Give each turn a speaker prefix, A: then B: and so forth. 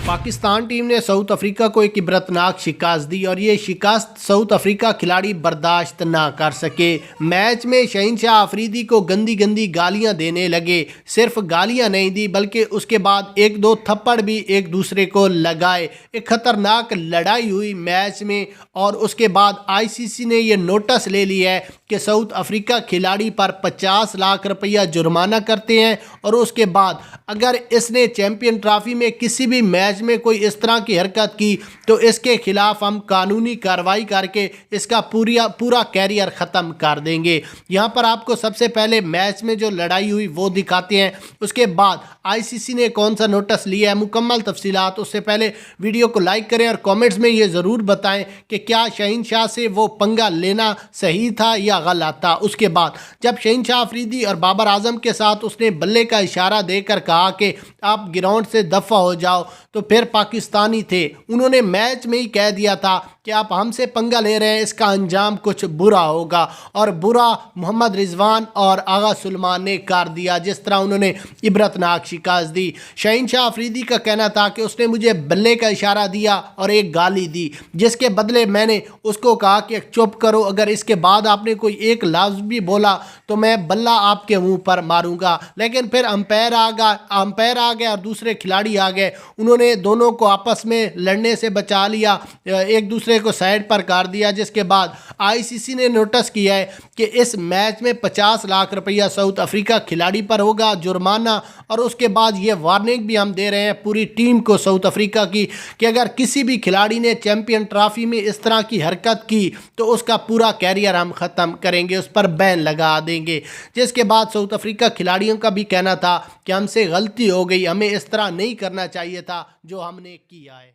A: Pakistan team ने south Africa को एक इबरतनाक शिकस्त दी और ये शिकस्त साउथ अफ्रीका खिलाड़ी बर्दाश्त ना कर सके। मैच में शहनशाह अफरीदी को गंदी गंदी गालियां देने लगे। सिर्फ गालियां नहीं दी बल्कि उसके बाद एक दो थप्पड़ भी एक दूसरे को लगाए। एक खतरनाक लड़ाई हुई मैच में और उसके बाद आईसीसी ने यह नोटिस ले लिया है कि साउथ अफ्रीका खिलाड़ी पर 50 लाख रुपया जुर्माना करते हैं और उसके बाद अगर इसने चैंपियन ट्रॉफी में किसी भी मैच में कोई इस तरह की हरकत की तो इसके खिलाफ हम कानूनी कार्रवाई करके इसका पूरा कैरियर ख़त्म कर देंगे। यहाँ पर आपको सबसे पहले मैच में जो लड़ाई हुई वो दिखाते हैं, उसके बाद आईसीसी ने कौन सा नोटिस लिया है, मुकम्मल तफसीलात। उससे पहले वीडियो को लाइक करें और कमेंट्स में ये ज़रूर बताएं कि क्या शहनशाह से वो पंगा लेना सही था या गलत था। उसके बाद जब शहनशाह अफरीदी और बाबर आजम के साथ उसने बल्ले का इशारा देकर कहा कि आप ग्राउंड से दफ़ा हो जाओ, तो फिर पाकिस्तानी थे, उन्होंने मैच में ही कह दिया था कि आप हमसे पंगा ले रहे हैं, इसका अंजाम कुछ बुरा होगा। और बुरा मोहम्मद रिजवान और आगा सुलेमान ने कर दिया, जिस तरह उन्होंने इबरतनाक शिकस्त दी। शहनशाह अफरीदी का कहना था कि उसने मुझे बल्ले का इशारा दिया और एक गाली दी, जिसके बदले मैंने उसको कहा कि चुप करो, अगर इसके बाद आपने कोई एक लफ्ज़ भी बोला तो मैं बल्ला आपके मुंह पर मारूंगा। लेकिन फिर अंपायर आ गया और दूसरे खिलाड़ी आ गए, उन्होंने दोनों को आपस में लड़ने से बचा लिया, एक दूसरे को साइड पर कर दिया। जिसके बाद आईसीसी ने नोटिस किया है कि इस मैच में 50 लाख रुपया साउथ अफ्रीका खिलाड़ी पर होगा जुर्माना। और उसके बाद ये वार्निंग भी हम दे रहे हैं पूरी टीम को साउथ अफ्रीका की कि अगर किसी भी खिलाड़ी ने चैंपियन ट्रॉफी में इस तरह की हरकत की तो उसका पूरा कैरियर हम ख़त्म करेंगे, उस पर बैन लगा देंगे। जिसके बाद साउथ अफ्रीका खिलाड़ियों का भी कहना था कि हमसे गलती हो गई, हमें इस तरह नहीं करना चाहिए था जो हमने किया है।